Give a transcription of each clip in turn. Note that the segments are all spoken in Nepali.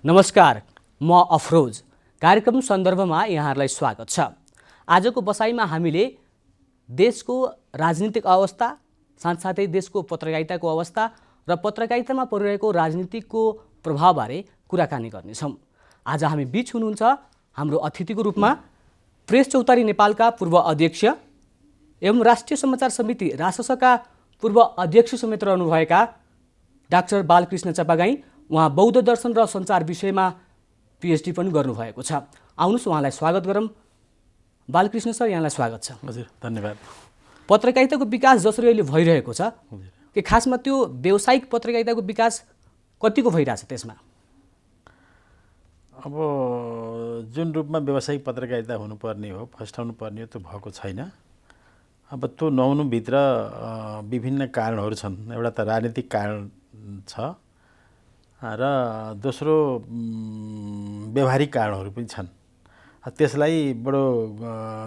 नमस्कार, म अफरोज। कार्यक्रम सन्दर्भमा यहाँहरूलाई स्वागत छ। आजको बसाइमा हामीले देशको राजनीतिक अवस्था, साथसाथै देशको पत्रकारिताको अवस्था र पत्रकारितामा परिरहेको राजनीतिकको प्रभावबारे कुराकानी गर्नेछौँ। आज हामी बीच हुनुहुन्छ हाम्रो अतिथिको रूपमा प्रेस चौतारी नेपालका पूर्व अध्यक्ष एवं राष्ट्रिय समाचार समिति राससका पूर्व अध्यक्ष समेत रहनुभएका डाक्टर बालकृष्ण चपागाई। उहाँ बौद्ध दर्शन र सञ्चार विषयमा पिएचडी पनि गर्नुभएको छ। आउनुहोस् उहाँलाई स्वागत गरौँ। बालकृष्ण सर, यहाँलाई स्वागत छ। हजुर, धन्यवाद। पत्रकारिताको विकास जसरी अहिले भइरहेको छ कि खासमा त्यो व्यावसायिक पत्रकारिताको विकास कतिको भइरहेछ त्यसमा? अब जुन रूपमा व्यावसायिक पत्रकारिता हुनुपर्ने हो, फस्टाउनु पर्ने हो, त्यो भएको छैन। अब त्यो नहुनुभित्र विभिन्न कारणहरू छन्। एउटा त राजनीतिक कारण छ र दोस्रो व्यवहारिक कारणहरू पनि छन्। त्यसलाई बडो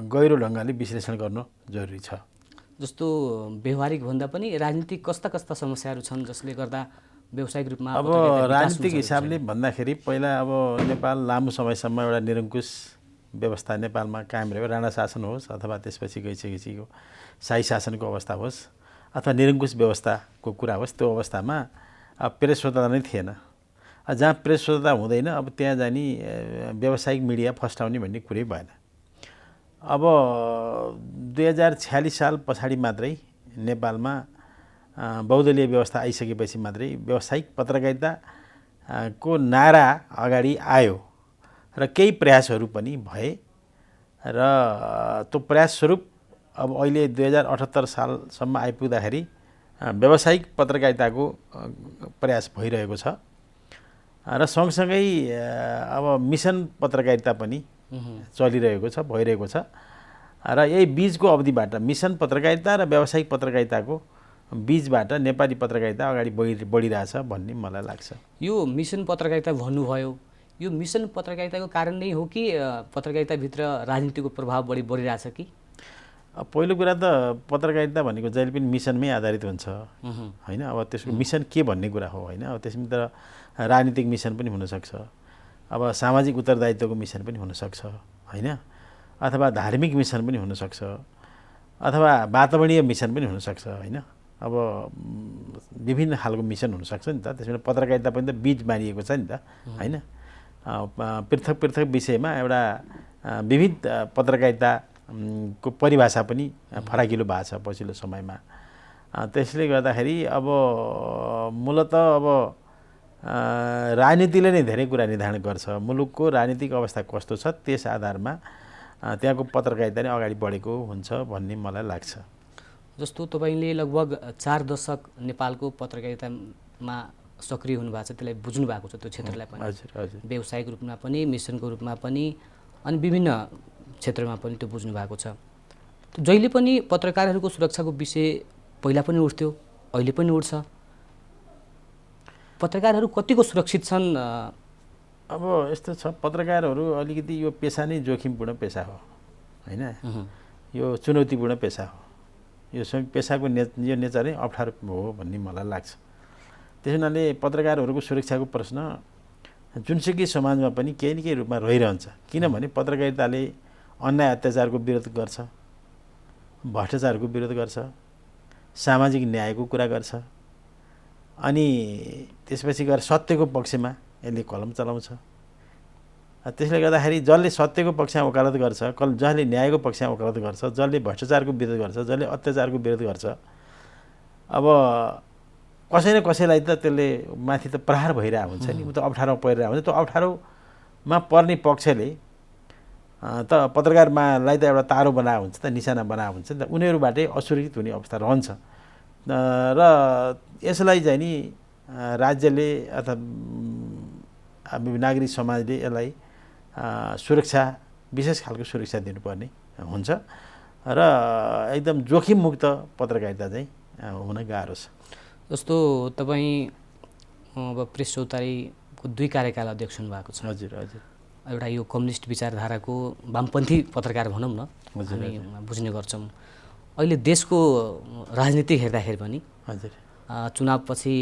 गहिरो ढङ्गले विश्लेषण गर्नु जरुरी छ। जस्तो व्यवहारिक भन्दा पनि राजनीतिक कस्ता कस्ता समस्याहरू छन् जसले गर्दा व्यावसायिक रूपमा? अब राजनीतिक हिसाबले भन्दाखेरि पहिला अब नेपाल लामो समयसम्म एउटा निरङ्कुश व्यवस्था नेपालमा कायम रह्यो। राणा शासन होस् अथवा त्यसपछि गइसकेको शाही शासनको अवस्था होस् अथवा निरङ्कुश व्यवस्थाको कुरा होस्, त्यो अवस्थामा अब प्रेस स्वतन्त्रता नै थिएन। जहाँ प्रेस स्वतन्त्रता हुँदैन, अब त्यहाँ जाने व्यावसायिक मिडिया फस्टाउने भन्ने कुरै भएन। अब 2046 साल पछाडि मात्रै नेपालमा बहुदलीय व्यवस्था आइसकेपछि मात्रै व्यावसायिक पत्रकारिताको नारा अगाडि आयो र केही प्रयासहरू पनि भए र त्यो प्रयास स्वरूप अब अहिले 2078 सालसम्म आइपुग्दाखेरि व्यावसायिक पत्रकारिताको प्रयास भइरहेको छ र सँगसँगै अब मिसन पत्रकारिता पनि चलिरहेको छ, भइरहेको छ र यही बीचको अवधिबाट मिसन पत्रकारिता र व्यावसायिक पत्रकारिताको बीचबाट नेपाली पत्रकारिता अगाडि बढिरहेछ भन्ने मलाई लाग्छ। यो मिसन पत्रकारिता भन्नुभयो, यो मिसन पत्रकारिताको कारण नै हो कि पत्रकारिताभित्र राजनीतिको प्रभाव बढी बढिरहेछ कि? पहिलो कुरा त पत्रकारिता भनेको जहिले पनि मिसनमै आधारित हुन्छ होइन। अब त्यसको मिसन के भन्ने कुरा हो होइन। अब त्यसमा त राजनीतिक मिसन पनि हुनसक्छ, अब सामाजिक उत्तरदायित्वको मिसन पनि हुनसक्छ होइन, अथवा धार्मिक मिसन पनि हुनसक्छ, अथवा वातावरणीय मिसन पनि हुनसक्छ होइन। अब विभिन्न खालको मिसन हुनसक्छ नि त। त्यसमा पत्रकारिता पनि त बीज मानिएको छ नि त होइन। पृथक पृथक विषयमा एउटा विविध पत्रकारिता को परिभाषा पनि फराकिलो भएको छ पछिल्लो समयमा। त्यसले गर्दाखेरि अब मूलत अब राजनीतिले नै धेरै कुरा निर्धारण गर्छ। मुलुकको राजनीतिक अवस्था कस्तो छ त्यस आधारमा त्यहाँको पत्रकारिता नै अगाडि बढेको हुन्छ भन्ने मलाई लाग्छ। जस्तो तपाईँले लगभग 4 दशक नेपालको पत्रकारितामा सक्रिय हुनुभएको छ, त्यसलाई बुझ्नु भएको छ त्यो क्षेत्रलाई पनि। हजुर हजुर। व्यावसायिक रूपमा पनि, मिसनको रूपमा पनि, अनि विभिन्न क्षेत्रमा पनि त्यो बुझ्नु भएको छ। जहिले पनि पत्रकारहरूको सुरक्षाको विषय पहिला पनि उठ्थ्यो, अहिले पनि उठ्छ। पत्रकारहरू कतिको सुरक्षित छन्? अब यस्तो छ, पत्रकारहरू अलिकति यो पेसा नै जोखिमपूर्ण पेसा हो होइन। यो चुनौतीपूर्ण पेसा हो। यो पेसाको यो नेचर नै अप्ठ्यारो हो भन्ने मलाई लाग्छ। त्यस हुनाले पत्रकारहरूको सुरक्षाको प्रश्न जुनसुकै समाजमा पनि केही न केही रूपमा रहिरहन्छ। किनभने पत्रकारिताले अन्याय अत्याचारको विरोध गर्छ, भ्रष्टाचारको विरोध गर्छ, सामाजिक न्यायको कुरा गर्छ, अनि त्यसपछि गएर सत्यको पक्षमा यसले कलम चलाउँछ। त्यसले गर्दाखेरि जसले सत्यको पक्षमा वकालत गर्छ, जसले न्यायको पक्षमा वकालत गर्छ, जसले भ्रष्टाचारको विरोध गर्छ, जसले अत्याचारको विरोध गर्छ, अब कसै न कसैलाई त त्यसले माथि त प्रहार भइरहेको हुन्छ नि। ऊ त अप्ठ्यारोमा परिरहेको हुन्छ। त्यो अप्ठ्यारोमा पर्ने पक्षले त पत्रकारलाई त एउटा तारो बनाएको हुन्छ, त निशाना बनाएको हुन्छ नि त। उनीहरूबाटै असुरक्षित हुने अवस्था रहन्छ र यसलाई चाहिँ नि राज्यले अथवा नागरिक समाजले यसलाई सुरक्षा, विशेष खालको सुरक्षा दिनुपर्ने हुन्छ र एकदम जोखिममुक्त पत्रकारिता चाहिँ हुन गाह्रो छ। जस्तो तपाईँ अब प्रेस चौतारीको 2 कार्यकाल अध्यक्ष हुनुभएको छ। हजुर हजुर। एउटा यो कम्युनिस्ट विचारधाराको वामपन्थी पत्रकार भनौँ न, हामी बुझ्ने गर्छौँ। अहिले देशको राजनीति हेर्दाखेरि पनि हजुर चुनावपछि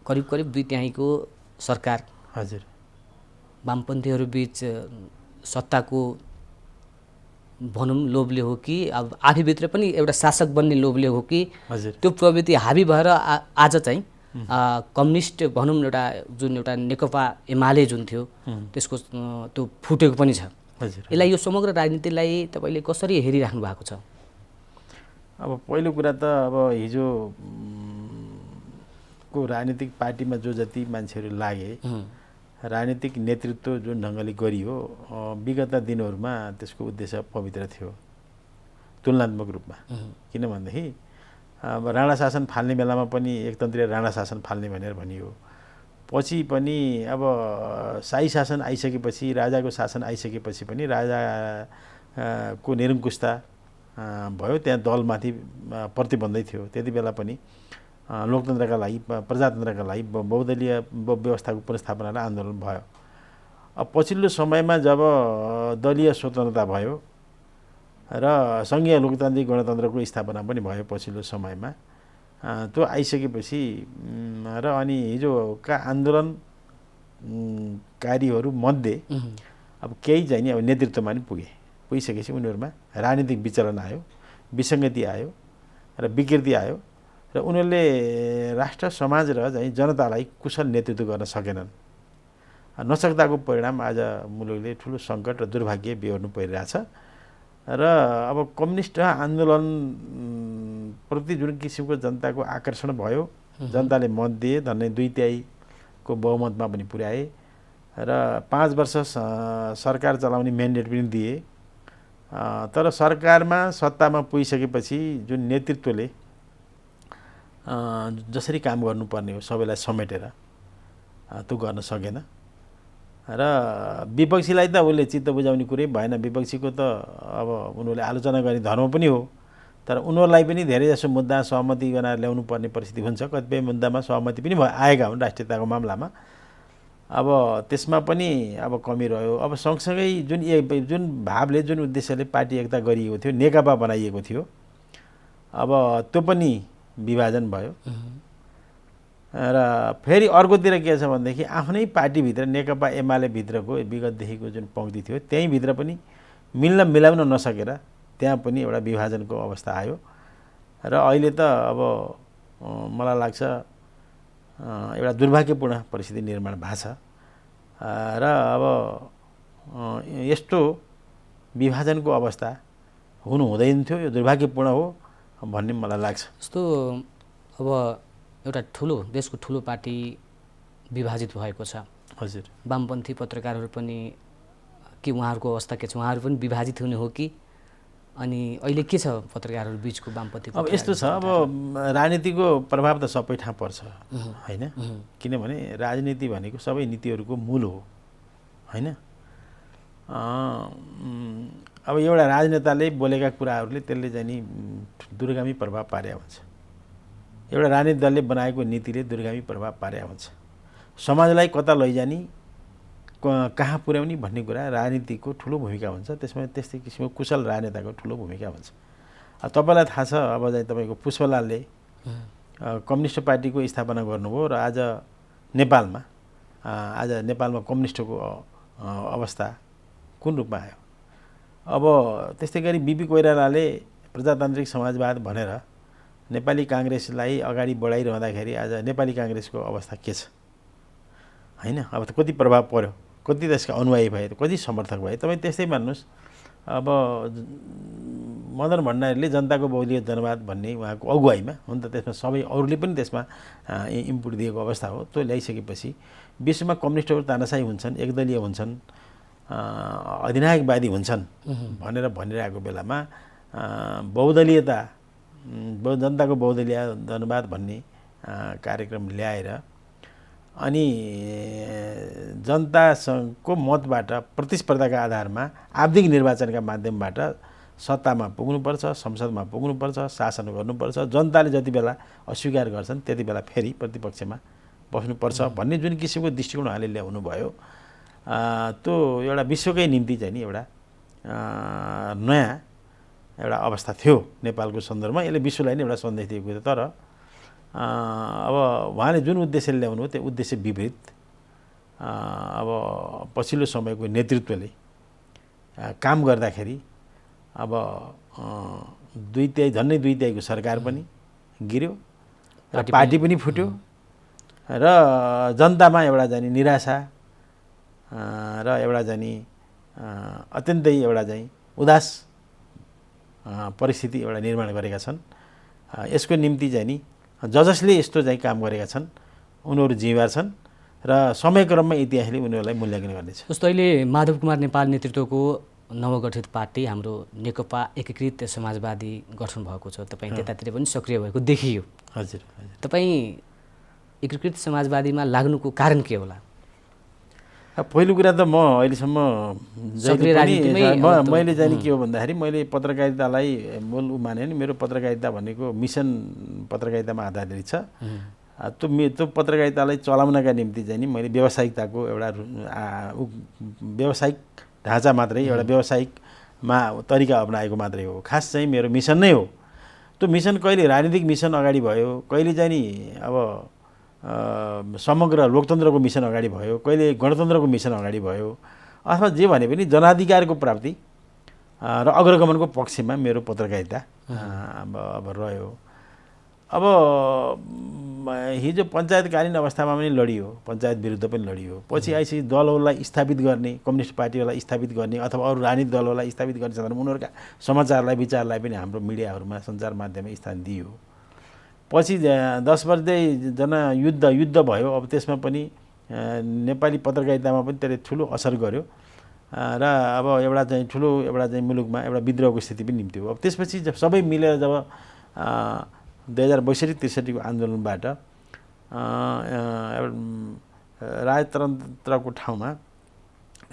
करिब 2/3 सरकार हजुर वामपन्थीहरू बीच सत्ताको भनौँ लोभले हो कि अब आफैभित्र पनि एउटा शासक बन्ने लोभले हो कि हजुर त्यो प्रवृत्ति हाबी भएर आज चाहिँ कम्युनिस्ट भनौँ एउटा जुन एउटा नेकपा एमाले जुन थियो त्यसको त्यो फुटेको पनि छ। हजुर यसलाई यो समग्र राजनीतिलाई तपाईँले कसरी हेरिराख्नु भएको छ? अब पहिलो कुरा त अब हिजो को राजनीतिक पार्टीमा जो जति मान्छेहरू लागे राजनीतिक नेतृत्व जुन ढङ्गले गरियो विगत दिनहरूमा त्यसको उद्देश्य पवित्र थियो तुलनात्मक रूपमा। किन भनेदेखि अब राणा शासन फाल्ने बेलामा पनि एकतन्त्रीय राणा शासन फाल्ने भनेर भनियो। पछि पनि अब शाही शासन आइसकेपछि राजाको शासन आइसकेपछि पनि राजाको निरङ्कुशता भयो, त्यहाँ दलमाथि प्रतिबन्धै थियो। त्यति बेला पनि लोकतन्त्रका लागि प्रजातन्त्रका लागि बहुदलीय व्यवस्थाको पुनर्स्थापनालाई आन्दोलन भयो। अब पछिल्लो समयमा जब दलीय स्वतन्त्रता भयो र सङ्घीय लोकतान्त्रिक गणतन्त्रको स्थापना पनि भयो पछिल्लो समयमा, त्यो आइसकेपछि र अनि हिजोका आन्दोलनकारीहरू मध्ये अब केही चाहिँ नि अब नेतृत्वमा नि पुगिसकेपछि उनीहरूमा राजनीतिक विचलन आयो, विसङ्गति आयो र विकृति आयो र उनीहरूले राष्ट्र समाज र चाहिँ जनतालाई कुशल नेतृत्व गर्न सकेनन्। नसक्दाको परिणाम आज मुलुकले ठुलो सङ्कट र दुर्भाग्य बेहोर्नु परिरहेछ। र अब कम्युनिस्ट आन्दोलन प्रति जुन किसिमको जनताको आकर्षण भयो, जनताले मत दिए, धन्य 2/3 को बहुमतमा पनि पुर्याए र 5 वर्ष सरकार चलाउने म्यान्डेट पनि दिए। तर सरकारमा सत्तामा पुगिसकेपछि जुन नेतृत्वले जसरी काम गर्नुपर्ने हो सबैलाई समेटेर त्यो गर्न सकेन र विपक्षीलाई त उसले चित्त बुझाउने कुरै भएन। विपक्षीको त अब उनीहरूले आलोचना गर्ने धर्म पनि हो, तर उनीहरूलाई पनि धेरैजसो मुद्दा सहमति बनाएर ल्याउनु पर्ने परिस्थिति हुन्छ। कतिपय मुद्दामा सहमति पनि आएका हुन् राष्ट्रियताको मामलामा। अब त्यसमा पनि अब कमी रह्यो। अब सँगसँगै जुन भावले जुन उद्देश्यले पार्टी एकता गरिएको थियो, नेकपा बनाइएको थियो, अब त्यो पनि विभाजन भयो। र फेरि अर्कोतिर के छ भनेदेखि आफ्नै पार्टीभित्र नेकपा एमाले भित्रको विगतदेखिको जुन पङ्क्ति थियो त्यहीँभित्र पनि मिलाउन नसकेर त्यहाँ पनि एउटा विभाजनको अवस्था आयो। र अहिले त अब मलाई लाग्छ एउटा दुर्भाग्यपूर्ण परिस्थिति निर्माण भएको छ। र अब यस्तो विभाजनको अवस्था हुनु हुँदैन थियो, यो दुर्भाग्यपूर्ण हो भन्ने मलाई लाग्छ। जस्तो अब एउटा देशको ठुलो पार्टी विभाजित भएको छ। हजुर, वामपन्थी पत्रकारहरू पनि के उहाँहरूको अवस्था के छ? उहाँहरू पनि विभाजित हुने हो कि? अनि अहिले के छ पत्रकारहरू बिचको वामपन्थी? अब यस्तो छ, अब राजनीतिको प्रभाव त सबै ठाउँ पर्छ होइन। किनभने राजनीति भनेको सबै नीतिहरूको मूल हो होइन। अब एउटा राजनेताले बोलेका कुराहरूले त्यसले चाहिँ नि दूरगामी प्रभाव पारेको हुन्छ। एउटा राजनीतिक दलले बनाएको नीतिले दूरगामी प्रभाव पारेको हुन्छ। समाजलाई कता लैजाने, कहाँ पुर्याउने भन्ने कुरा राजनीतिको ठुलो भूमिका हुन्छ। त्यसमा त्यस्तै किसिमको कुशल राजनेताको ठुलो भूमिका हुन्छ। तपाईँलाई थाहा छ, अब चाहिँ तपाईँको पुष्पलालले कम्युनिस्ट पार्टीको स्थापना गर्नुभयो र आज नेपालमा कम्युनिस्टको अवस्था कुन रूपमा आयो? अब त्यस्तै गरी बिपी कोइरालाले प्रजातान्त्रिक समाजवाद भनेर नेपाली काङ्ग्रेसलाई अगाडि बढाइरहँदाखेरि आज नेपाली काङ्ग्रेसको अवस्था के छ होइन। अब त कति प्रभाव पर्यो, कति त्यसका अनुयायी भए, कति समर्थक भए। तपाईँ त्यस्तै मान्नुहोस्, अब मदन भण्डारीले जनताको बहुदलीय जनवाद भन्ने उहाँको अगुवाईमा हुन त त्यसमा सबै अरूले पनि त्यसमा इनपुट दिएको अवस्था हो। त्यो ल्याइसकेपछि विश्वमा कम्युनिस्टहरू तानाशाही हुन्छन्, एकदलीय हुन्छन्, अधिनायकवादी हुन्छन् भनेर भनिरहेको बेलामा बहुदलीयता, जनताको बहुदलीय जनवाद भन्ने कार्यक्रम ल्याएर अनि जनतासँगको मतबाट प्रतिस्पर्धाका आधारमा आवधिक निर्वाचनका माध्यमबाट सत्तामा पुग्नुपर्छ, संसदमा पुग्नुपर्छ, शासन गर्नुपर्छ। जनताले जति बेला अस्वीकार गर्छन् त्यति बेला फेरि प्रतिपक्षमा बस्नुपर्छ भन्ने जुन किसिमको दृष्टिकोण उहाँले ल्याउनु भयो, त्यो एउटा विश्वकै निम्ति चाहिँ नि एउटा नयाँ एउटा अवस्था थियो नेपालको सन्दर्भमा। यसले विश्वलाई नै एउटा सन्देश दिएको थियो। तर अब उहाँले जुन उद्देश्यले ल्याउनु त्यो उद्देश्य विपरीत अब पछिल्लो समयको नेतृत्वले काम गर्दाखेरि अब 2/3 झन्डै 2/3 सरकार पनि गिर्यो र पार्टी पनि फुट्यो र जनतामा एउटा चाहिँ निराशा र एउटा चाहिँ अत्यन्तै एउटा चाहिँ उदास परिस्थिति एउटा निर्माण गरेका छन्। यसको निम्ति चाहिँ नि जसले यस्तो चाहिँ काम गरेका छन् उनीहरू जिम्मेवार छन् र समयक्रममा इतिहासले उनीहरूलाई मूल्याङ्कन गर्नेछ। जस्तो अहिले माधव कुमार नेपाल नेतृत्वको नवगठित पार्टी हाम्रो नेकपा एकीकृत समाजवादी गठन भएको छ, तपाईँ त्यतातिर पनि सक्रिय भएको देखियो। हजुर, तपाईँ एकीकृत समाजवादीमा लाग्नुको कारण के होला? पहिलो कुरा त म अहिलेसम्म मैले जाने के हो भन्दाखेरि मैले पत्रकारितालाई मूल माने नि मेरो पत्रकारिता भनेको मिसन पत्रकारितामा आधारित छ। त्यो पत्रकारितालाई चलाउनका निम्ति चाहिँ नि मैले व्यावसायिकताको एउटा व्यावसायिक ढाँचा मात्रै एउटा व्यावसायिकमा तरिका अपनाएको मात्रै हो। खास चाहिँ मेरो मिसन नै हो। त्यो मिसन कहिले राजनीतिक मिसन अगाडि भयो, कहिले चाहिँ नि अब समग्र लोकतन्त्रको मिसन अगाडि भयो, कहिले गणतन्त्रको मिसन अगाडि भयो, अथवा जे भने पनि जनाधिकारको प्राप्ति र अग्रगमनको पक्षमा मेरो पत्रकारिता अब रह्यो। अब हिजो पञ्चायतकालीन अवस्थामा पनि लडियो, पञ्चायत विरुद्ध पनि लडियो। पछि आइसकेपछि दलहरूलाई स्थापित गर्ने, कम्युनिस्ट पार्टीहरूलाई स्थापित गर्ने अथवा अरू राजनीतिक दलहरूलाई स्थापित गर्ने सन्दर्भमा उनीहरूका समाचारलाई विचारलाई पनि हाम्रो मिडियाहरूमा सञ्चार माध्यममा स्थान दियो। पछि 10 वर्षै युद्ध भयो। अब त्यसमा पनि नेपाली पत्रकारितामा पनि त्यसले ठुलो असर गर्यो र अब एउटा चाहिँ मुलुकमा एउटा विद्रोहको स्थिति पनि निम्त्यो। अब त्यसपछि सबै मिलेर जब 2062-63 को आन्दोलनबाट राजतन्त्रको ठाउँमा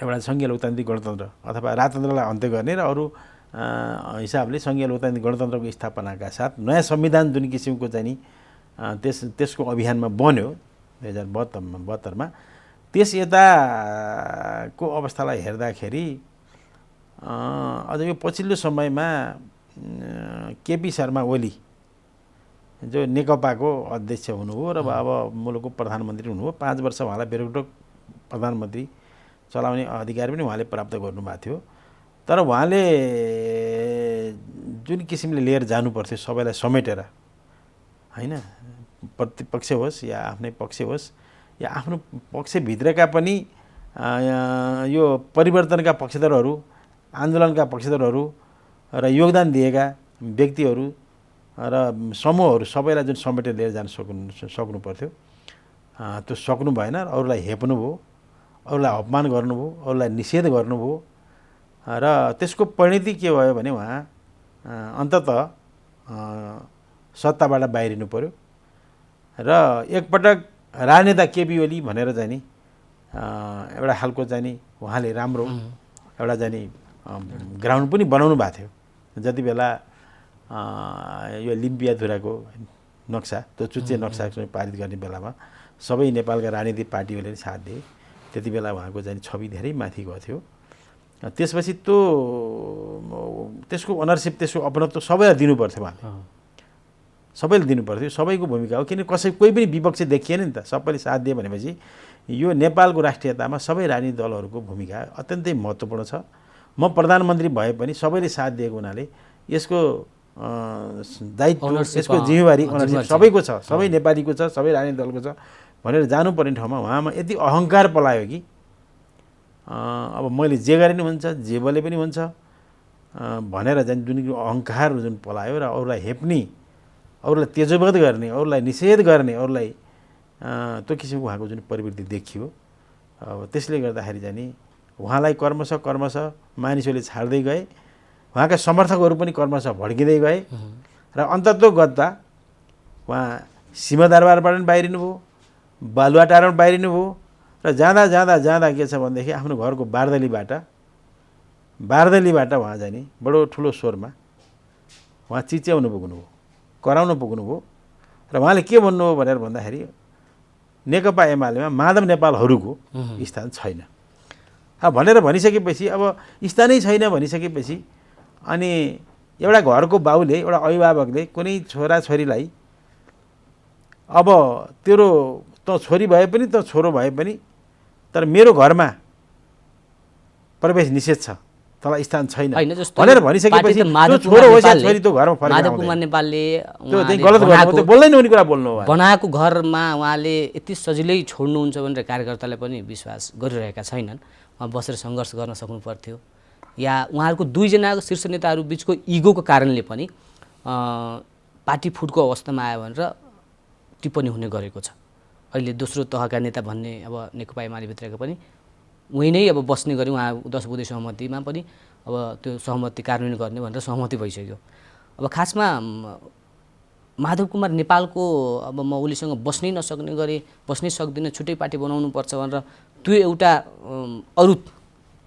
एउटा सङ्घीय लोकतान्त्रिक गणतन्त्र अथवा राजतन्त्रलाई अन्त्य गर्ने र अरू हिसाबले सङ्घीय लोकतान्त्रिक गणतन्त्रको स्थापनाका साथ नयाँ संविधान जुन किसिमको चाहिँ नि त्यसको अभियानमा बन्यो 2072 त्यस यताको अवस्थालाई हेर्दाखेरि अझ यो पछिल्लो समयमा केपी शर्मा ओली जो नेकपाको अध्यक्ष हुनुभयो र अब मुलुकको प्रधानमन्त्री हुनुभयो। 5 वर्ष उहाँलाई बेरोकटोक प्रधानमन्त्री चलाउने अधिकार पनि उहाँले प्राप्त गर्नुभएको थियो। तर उहाँले जुन किसिमले लिएर जानुपर्थ्यो सबैलाई समेटेर, होइन, प्रतिपक्ष होस् या आफ्नै पक्ष होस् या आफ्नो पक्षभित्रका पनि यो परिवर्तनका पक्षधरहरू, आन्दोलनका पक्षधरहरू र योगदान दिएका व्यक्तिहरू र समूहहरू सबैलाई जुन समेटेर लिएर जान सक्नु पर्थ्यो, त्यो सक्नु भएन। अरूलाई हेप्नु भयो, अरूलाई अपमान गर्नुभयो, अरूलाई निषेध गर्नुभयो र त्यसको परिणति के भयो भने उहाँ अन्ततः सत्ताबाट बाहिरिनु पर्यो र एकपटक राजनेता केपी ओली भनेर चाहिँ नि एउटा खालको चाहिँ नि उहाँले राम्रो एउटा चाहिँ नि ग्राउन्ड पनि बनाउनु भएको थियो। जति बेला यो लिम्पियाधुराको नक्सा, त्यो चुच्चे नक्सा पारित गर्ने बेलामा सबै नेपालका राजनीतिक पार्टीहरूले साथ दिए। त्यति बेला उहाँको चाहिँ छवि धेरै माथि गएको थियो। त्यसपछि त्यसको अनरसिप, त्यसको अपनत्व सबैलाई दिनुपर्थ्यो, उहाँले सबैले दिनुपर्थ्यो। सबैको भूमिका हो, किन कोही पनि विपक्ष देखिएन नि त। सबैले साथ दिए भनेपछि यो नेपालको राष्ट्रियतामा सबै राजनीतिक दलहरूको भूमिका अत्यन्तै महत्त्वपूर्ण छ। म प्रधानमन्त्री भए पनि सबैले साथ दिएको हुनाले यसको दायित्व, यसको जिम्मेवारी सबैको छ, सबै नेपालीको छ, सबै राजनीतिक दलको छ भनेर जानुपर्ने ठाउँमा उहाँमा यति अहङ्कार पलायो कि अब मैले जे गरे पनि हुन्छ, जे बोले पनि हुन्छ भनेर चाहिँ जुन अहङ्कार जुन पलायो र अरूलाई हेप्ने, अरूलाई तेजोवध गर्ने, अरूलाई निषेध गर्ने, अरूलाई त्यो किसिमको उहाँको जुन प्रवृत्ति देखियो। अब त्यसले गर्दाखेरि चाहिँ नि उहाँलाई कर्मशः मानिसहरूले छाड्दै गए, उहाँका समर्थकहरू पनि क्रमशः भड्किँदै गए र अन्ततोगत्ता उहाँ सिंहदरबारबाट पनि बाहिरिनु भयो, बालुवाटारबाट बाहिरिनु भयो र जाँदा के छ भनेदेखि आफ्नो घरको बारदलीबाट उहाँ चाहिँ नि बडो ठुलो स्वरमा उहाँ चिच्याउनु पुग्नुभयो, कराउन पुग्नुभयो र उहाँले के भन्नुभयो भनेर भन्दाखेरि नेकपा एमालेमा माधव नेपालहरूको स्थान छैन भनेर भनिसकेपछि, अब स्थानै छैन भनिसकेपछि अनि एउटा घरको बाउले, एउटा अभिभावकले कुनै छोराछोरीलाई अब तेरो त छोरी भए पनि त छोरो भए पनि तर मेरो घरमा प्रवेश निषेध छ, तँलाई स्थान छैन होइन जस्तो भनेर भनिसकेपछि माधव त्यो छोरो होस् या छोरी त्यो घरमा फर्केर माधव आउँदैन। कुमार नेपालले त्यो चाहिँ गलत गर्नु, त्यो बोल्दैन उनी कुरा बोल्नु हो। बनाएको घरमा उहाँले यति सजिलै छोड्नुहुन्छ भनेर कार्यकर्ताले पनि विश्वास गरिरहेका छैनन्। उहाँ बसेर सङ्घर्ष गर्न सक्नु पर्थ्यो, या उहाँहरूको दुईजनाको शीर्ष नेताहरू बिचको इगोको कारणले पनि पार्टी फुटको अवस्थामा आयो भनेर टिप्पणी हुने गरेको छ। अहिले दोस्रो तहका नेता भन्ने अब नेकपा एमालेभित्रका पनि उही नै अब बस्ने गरी उहाँ 10 बुँदे सहमतिमा पनि अब त्यो सहमति कार्यान्वयन गर्ने भनेर सहमति भइसक्यो। अब खासमा माधव कुमार नेपालको अब म उनीसँग बस्नै नसक्ने गरी बस्नै सक्दिनँ, छुट्टै पार्टी बनाउनुपर्छ भनेर त्यो एउटा अरू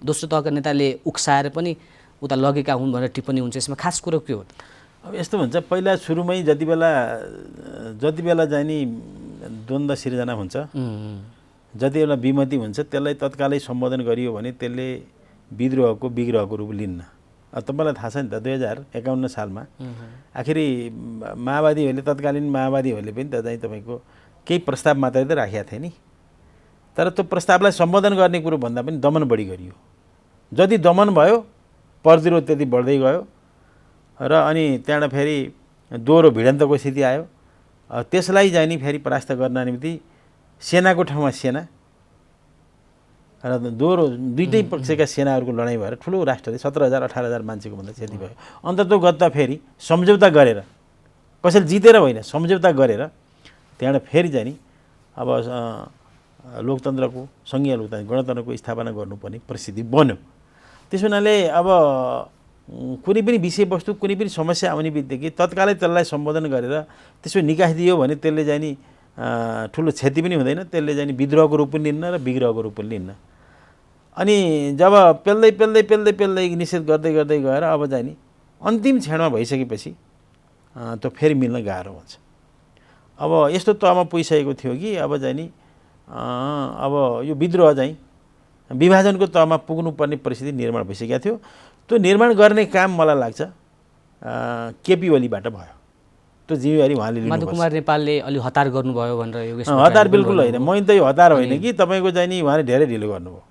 दोस्रो तहका नेताले उक्साएर पनि उता लगेका हुन् भनेर टिप्पणी हुन्छ। यसमा खास कुरो के हो त? अब यस्तो हुन्छ, पहिला सुरुमै जति बेला चाहिँ नि द्वन्द्व सिर्जना हुन्छ, जति बेला विमति हुन्छ, त्यसलाई तत्कालै सम्बोधन गरियो भने त्यसले विग्रहको रूप लिन्न। अब तपाईँलाई थाहा छ नि त 2051 सालमा आखिरी माओवादीहरूले, तत्कालीन माओवादीहरूले पनि त चाहिँ तपाईँको केही प्रस्ताव मात्रै त राखेका थिए नि, तर त्यो प्रस्तावलाई सम्बोधन गर्ने कुरो भन्दा पनि दमन बढी गरियो। जति दमन भयो प्रतिरोध त्यति बढ्दै गयो र अनि त्यहाँबाट फेरि दोहोरो भिडन्तको स्थिति आयो। त्यसलाई चाहिँ नि फेरि परास्त गर्न निम्ति सेनाको ठाउँमा सेना र दोहोरो दुईटै पक्षका सेनाहरूको लडाइँ भएर ठुलो राष्ट्रले 17,000-18,000 मान्छेको भन्दा क्षति भयो। अन्ततोगत फेरि सम्झौता गरेर, कसैले जितेर होइन, सम्झौता गरेर त्यहाँबाट फेरि चाहिँ नि अब लोकतन्त्रको, सङ्घीय लोकतन्त्र, गणतन्त्रको स्थापना गर्नुपर्ने परिस्थिति बन्यो। त्यसो हुनाले अब कुनै पनि विषयवस्तु, कुनै पनि समस्या आउने बित्तिकै तत्कालै त्यसलाई सम्बोधन गरेर त्यसो निकासिदियो भने त्यसले चाहिँ नि ठुलो क्षति पनि हुँदैन, त्यसले चाहिँ नि विद्रोहको रूप पनि लिन्न र विग्रहको रूप पनि लिन्न। अनि जब पेल्दै निषेध गर्दै गएर अब चाहिँ नि अन्तिम क्षणमा भइसकेपछि त्यो फेरि मिल्न गाह्रो हुन्छ। अब यस्तो तहमा पुगिसकेको थियो कि अब चाहिँ नि अब यो विद्रोह चाहिँ विभाजनको तहमा पुग्नुपर्ने परिस्थिति निर्माण भइसकेको थियो। त्यो निर्माण गर्ने काम मलाई लाग्छ केपी ओलीबाट भयो। त्यो जिम्मेवारी उहाँले लिनु। माधव कुमार नेपालले अलि हतार गर्नुभयो भनेर योगेश हतार बिल्कुल होइन, मैले त यो हतार होइन कि तपाईँको चाहिँ नि उहाँले धेरै ढिलो गर्नुभयो,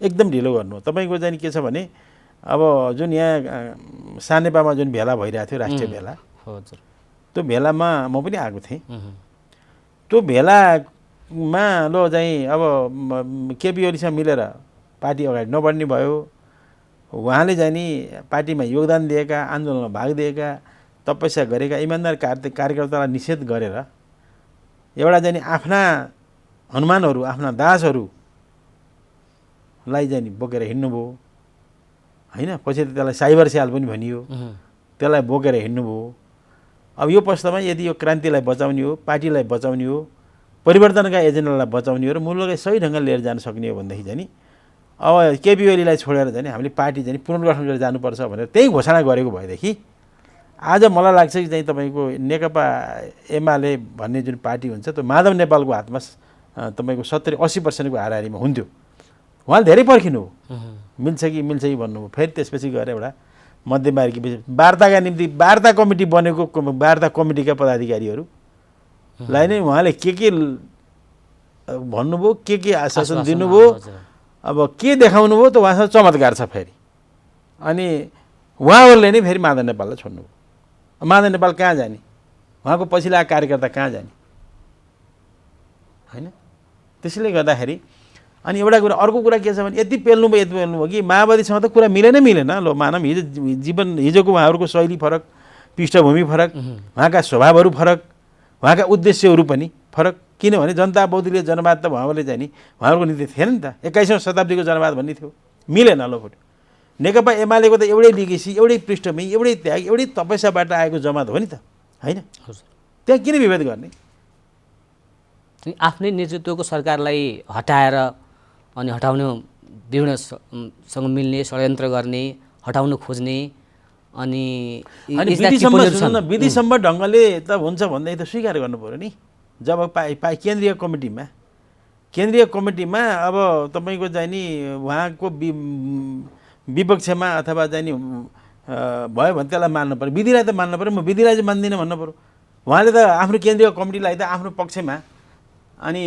एकदम ढिलो गर्नु। तपाईँको चाहिँ के छ भने अब जुन यहाँ सानेपामा जुन भेला भइरहेको थियो, राष्ट्रिय भेला, हजुर, त्यो भेलामा म पनि आएको थिएँ। त्यो भेलामा लो चाहिँ अब केपी ओलीसँग मिलेर पार्टी अगाडि नबढ्ने भयो। उहाँले चाहिँ नि पार्टीमा योगदान दिएका, आन्दोलनमा भाग दिएका, तपस्या गरेका इमान्दार कार्यकर्तालाई निषेध गरेर एउटा चाहिँ नि आफ्ना हनुमानहरू, आफ्ना दासहरूलाई चाहिँ नि बोकेर हिँड्नुभयो होइन। पछि त त्यसलाई साइबर स्याल पनि भनियो, त्यसलाई बोकेर हिँड्नुभयो। अब यो प्रश्नमा यदि यो क्रान्तिलाई बचाउने हो, पार्टीलाई बचाउने हो, परिवर्तनका एजेन्डालाई बचाउने हो र मूल्यलाई सही ढङ्गले लिएर जान सक्ने हो भनेदेखि चाहिँ नि अब केपी ओलीलाई छोडेर चाहिँ हामीले पार्टी चाहिँ पुनर्गठन गरेर जानुपर्छ भनेर त्यही घोषणा गरेको भएदेखि आज मलाई लाग्छ कि चाहिँ तपाईँको नेकपा एमाले भन्ने जुन पार्टी हुन्छ त्यो माधव नेपालको हातमा तपाईँको 70-80% हाराहारीमा हुन्थ्यो। उहाँले धेरै पर्खिनु हो, मिल्छ कि भन्नुभयो। फेरि त्यसपछि गएर एउटा मध्यमार्गी वार्ताका निम्ति वार्ता कमिटी बनेको, वार्ता कमिटीका पदाधिकारीहरूलाई नै उहाँले के भन्नुभयो, के आश्वासन दिनुभयो, अब के देखाउनु भयो, त उहाँसँग चमत्कार छ फेरि। अनि उहाँहरूले नै फेरि माधव नेपाललाई छोड्नुभयो। माधव नेपाल कहाँ जाने, उहाँको पछि लागेको कार्यकर्ता कहाँ जाने होइन। त्यसैले गर्दाखेरि अनि एउटा कुरा, अर्को कुरा के छ भने यति पेल्नुभयो कि माओवादीसँग त कुरा मिलेन। लो मानव हिजोको उहाँहरूको शैली फरक, पृष्ठभूमि फरक, उहाँका स्वभावहरू फरक, उहाँका उद्देश्यहरू पनि फरक। किनभने जनता बौद्धिक जनवाद त उहाँले चाहिँ नि उहाँहरूको नीति थिएन नि त। 21औं शताब्दीको जनवाद भन्ने थियो, मिलेन। लो फुट नेकपा एमालेको त एउटै लिगेसी, एउटै पृष्ठभूमि, एउटै त्याग, एउटै तपस्याबाट आएको जमात हो नि त होइन। त्यहाँ किन विभेद गर्ने? आफ्नै नेतृत्वको सरकारलाई हटाएर अनि हटाउन विभिन्नसँग मिल्ने षड्यन्त्र गर्ने, हटाउन खोज्ने अनि विधिसम्म ढङ्गले त हुन्छ भन्दै त स्वीकार गर्नु पऱ्यो नि। जब केन्द्रीय कमिटीमा अब तपाईँको चाहिँ नि उहाँको विपक्षमा अथवा चाहिँ नि भयो भने त्यसलाई मान्नु पऱ्यो, विधिलाई त मान्नु पऱ्यो। म विधिलाई चाहिँ मान्दिनँ भन्नु पऱ्यो। उहाँले त आफ्नो केन्द्रीय कमिटीलाई त आफ्नो पक्षमा अनि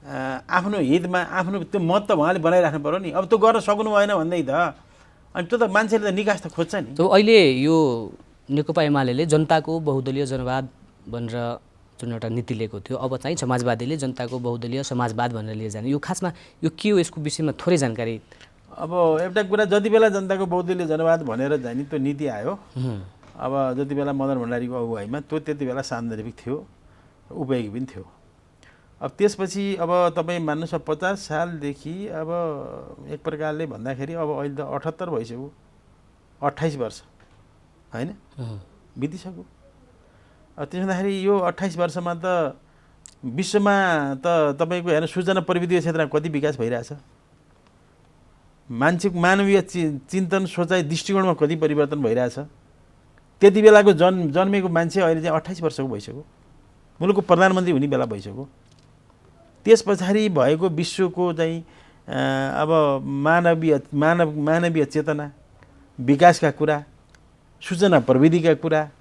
आफ्नो हितमा आफ्नो त्यो मत त उहाँले बनाइराख्नु पऱ्यो नि। अब त्यो गर्न सक्नु भएन भन्दै त अनि त्यो त मान्छेले त निकास त खोज्छ नि। तो अहिले यो नेकपा एमाले जनताको बहुदलीय जनवाद भनेर जुन एउटा नीति लिएको थियो, अब चाहिँ समाजवादीले जनताको बहुदलीय समाजवाद भनेर लिएर जाने, यो खासमा यो के हो, यसको विषयमा थोरै जानकारी। अब एउटा कुरा, जति बेला जनताको बहुदलीय जनवाद भनेर जाने त्यो नीति आयो, अब जति बेला मदन भण्डारीको अगुवाईमा त्यो त्यति बेला सान्दर्भिक थियो, उपयोगी पनि थियो। अब त्यसपछि अब तपाईँ मान्नुहोस् 50 सालदेखि अब एक प्रकारले भन्दाखेरि अब अहिले त 78 भइसक्यो, 28 वर्ष होइन बितिसक्यो। अब त्यसो हुँदाखेरि यो 28 वर्षमा त विश्वमा त तपाईँको हेर्नु सूचना प्रविधिको क्षेत्रमा कति विकास भइरहेछ, मान्छेको मानवीय चिन्तन सोचाइ दृष्टिकोणमा कति परिवर्तन भइरहेछ। त्यति बेलाको जन्मेको मान्छे अहिले चाहिँ 28 वर्षको भइसक्यो, मुलुकको प्रधानमन्त्री हुने बेला भइसक्यो। त्यस पछाडि भएको विश्वको चाहिँ अब मानवीय चेतना, विकासका कुरा, सूचना प्रविधिका कुरा,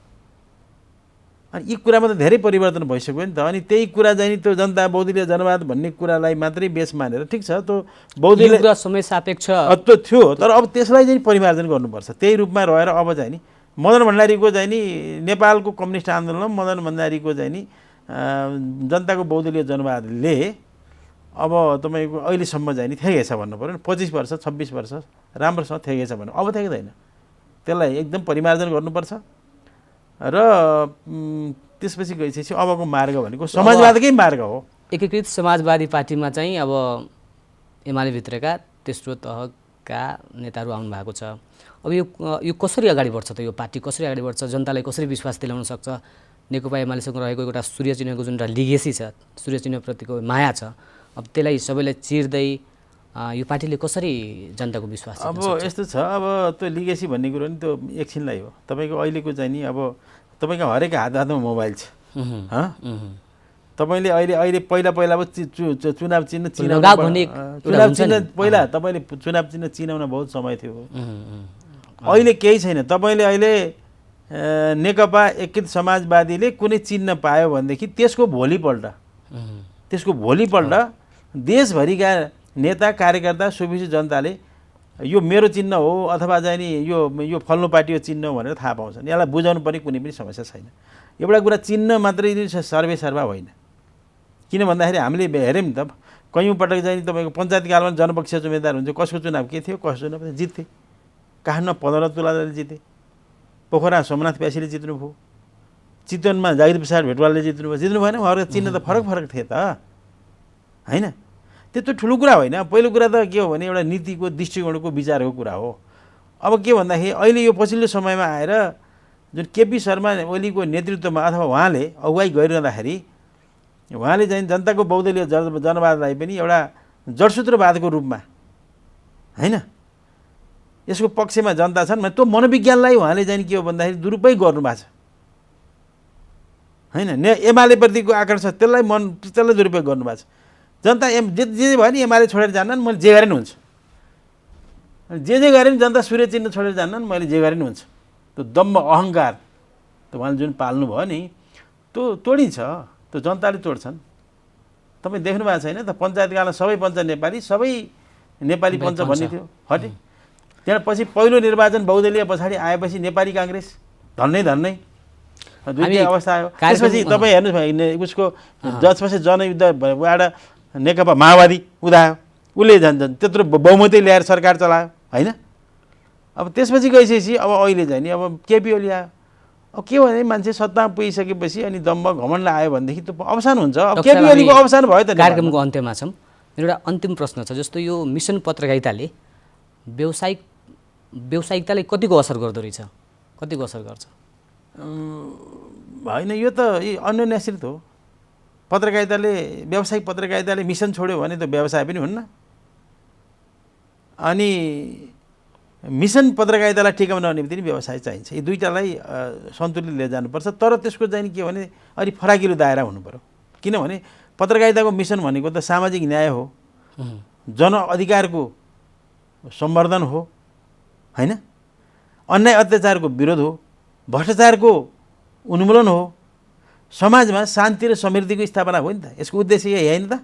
अनि यी कुरामा त धेरै परिवर्तन भइसक्यो नि त। अनि त्यही कुरा चाहिँ त्यो जनता बहुदलीय जनवाद भन्ने कुरालाई मात्रै बेस मानेर ठिक छ, त्यो बहुदलीय समय सापेक्ष त्यो थियो, तर अब त्यसलाई चाहिँ परिमार्जन गर्नुपर्छ। त्यही रूपमा रहेर अब चाहिँ नि मदन भण्डारीको चाहिँ नि नेपालको कम्युनिस्ट आन्दोलनमा मदन भण्डारीको चाहिँ नि जनताको बहुदलीय जनवादले अब तपाईँको अहिलेसम्म चाहिँ नि थेगेछ भन्नु पऱ्यो नि। 25 वर्ष 26 वर्ष राम्रोसँग थेगेछ भन्नु, अब थेग्दैन। त्यसलाई एकदम परिमार्जन गर्नुपर्छ र त्यसपछि गइसकेपछि अबको मार्ग भनेको समाजवादकै मार्ग हो। एकीकृत समाजवादी पार्टीमा चाहिँ अब एमाले भित्रका तेस्रो तहका नेताहरू आउनु भएको छ। अब यो कसरी अगाडि बढ्छ त, यो पार्टी कसरी अगाडि बढ्छ, जनतालाई कसरी विश्वास दिलाउन सक्छ? नेकपा एमालेसँग रहेको एउटा सूर्य चिन्हको जुन एउटा लिगेसी छ, सूर्य चिन्हप्रतिको माया छ, अब त्यसलाई सबैलाई चिर्दै यो पार्टीले कसरी जनताको विश्वास अब यस्तो छ। अब त्यो लिगेसी भन्ने कुरो नि त्यो एकछिनलाई हो। तपाईँको अहिलेको चाहिँ नि अब तपाईँको हरेक हातमा मोबाइल छ। तपाईँले अहिले पहिला चुनाव चिन्ह पहिला तपाईँले चुनाव चिन्ह चिनाउन बहुत समय थियो। अहिले केही छैन। तपाईँले अहिले नेकपा एकीकृत समाजवादीले कुनै चिन्ह पायो भनेदेखि त्यसको भोलिपल्ट देशभरिका नेता कार्यकर्ता सुविशी जनताले यो मेरो चिन्ह हो अथवा चाहिँ नि यो फल्नु पार्टीको चिन्ह हो भनेर थाहा पाउँछन्। यसलाई बुझाउनु पर्ने कुनै पनि समस्या छैन। एउटा कुरा चिन्ह मात्रै सर्वेसर्वा होइन। किन भन्दाखेरि हामीले हेऱ्यौँ नि त, कयौँ पटक चाहिँ तपाईँको पञ्चायतकालमा जनपक्षीय उम्मेदवार हुन्छ, कसको चुनाव के थियो, कसको चुनाव जित्थे। काठमाडौँमा 15 तुलाले जिते, पोखरा सोमनाथ प्यासीले जित्नुभयो, चितवनमा जागिर प्रसाद भेटवालले जित्नुभयो, जित्नु भएन। उहाँहरूको चिन्ह त फरक थिए त होइन। त्यत्रो ठुलो कुरा होइन। पहिलो कुरा त के हो भने एउटा नीतिको दृष्टिकोणको विचारको कुरा हो। अब के भन्दाखेरि अहिले यो पछिल्लो समयमा आएर जुन केपी शर्मा ओलीको नेतृत्वमा अथवा उहाँले अगुवाई गरिरहँदाखेरि उहाँले चाहिँ जनताको बहुदलीय जनवादलाई पनि एउटा जडसूत्रवादको रूपमा होइन, यसको पक्षमा जनता छन् भने त्यो मनोविज्ञानलाई उहाँले चाहिँ के हो भन्दाखेरि दुरुपयोग गर्नुभएको छ होइन। एमाले प्रतिको आकर्षण त्यसलाई दुरुपयोग गर्नुभएको छ। जनता जे भयो नि एमाले छोडेर जान्नन्, मैले जे गरे नि हुन्छ। जे गरे नि जनता सूर्य चिन्ह छोडेर जान्नन्, मैले जे गरे नि हुन्छ। त्यो दम्भ अहङ्कार त उहाँले जुन पाल्नु भयो नि त्यो तोडिन्छ, त्यो जनताले तोड्छन्। तपाईँ देख्नु भएको छैन त, पञ्चायतकालमा सबै पञ्च नेपाली, सबै नेपाली पञ्च भन्ने थियो, हटे। त्यहाँ पछि पहिलो निर्वाचन बहुदलीय पछाडि आएपछि नेपाली काङ्ग्रेस धन्नै दुईटै अवस्था आयो। त्यसपछि तपाईँ हेर्नुहोस् उसको जसपछि जनयुद्धबाट नेकपा माओवादी उदायो, उसले त्यत्रो बहुमतै ल्याएर सरकार चलायो होइन। अब त्यसपछि गइसकेपछि अब अहिले चाहिँ नि अब केपी ओली आयो। अब के भने मान्छे सत्तामा पुगिसकेपछि अनि दम्भ घमण्ड आयो भनेदेखि त अवसान हुन्छ। अब केपी ओलीको अवसान भयो त। कार्यक्रमको अन्त्यमा छौँ। मेरो एउटा अन्तिम प्रश्न छ, जस्तो यो मिसन पत्रकारिताले व्यावसायिकतालाई कतिको असर गर्दो रहेछ, कतिको असर गर्छ? होइन, यो त अन्यन्याश्रित हो। व्यावसायिक पत्रकारिताले मिसन छोड्यो भने त व्यवसाय पनि हुन्न। अनि मिसन पत्रकारितालाई टिकाउन निम्ति व्यवसाय चाहिन्छ। यी दुईटालाई सन्तुलित लिएर जानुपर्छ। तर त्यसको चाहिँ के भने अलि फराकिलो दायरा हुनु पर्यो। किनभने पत्रकारिताको मिसन भनेको त सामाजिक न्याय हो, जनअधिकारको सम्वर्धन हो होइन, अन्याय अत्याचारको विरोध हो, भ्रष्टाचारको उन्मूलन हो, समाजमा शान्ति र समृद्धिको स्थापना हो नि त। यसको उद्देश्य यही होइन त।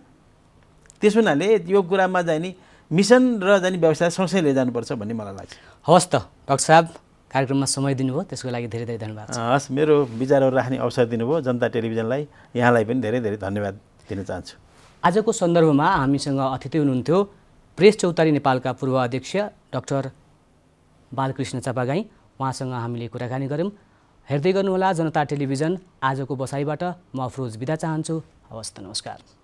त्यस हुनाले यो कुरामा चाहिँ नि मिसन र चाहिँ व्यवसाय सँगसँगै लैजानुपर्छ भन्ने मलाई लाग्छ। हवस् त डाक्टर साहब, कार्यक्रममा समय दिनुभयो त्यसको लागि धेरै धेरै धन्यवाद। हस्, मेरो विचारहरू राख्ने अवसर दिनुभयो जनता टेलिभिजनलाई, यहाँलाई पनि धेरै धेरै धन्यवाद दिन चाहन्छु। आजको सन्दर्भमा हामीसँग अतिथि हुनुहुन्थ्यो प्रेस चौतारी नेपालका पूर्व अध्यक्ष डाक्टर बालकृष्ण चापागाई। उहाँसँग हामीले कुराकानी गऱ्यौँ। हेर्दै गर्नुहोला जनता टेलिभिजन। आजको बसाइबाट म अफरोज बिदा चाहन्छु। हवस् त, नमस्कार।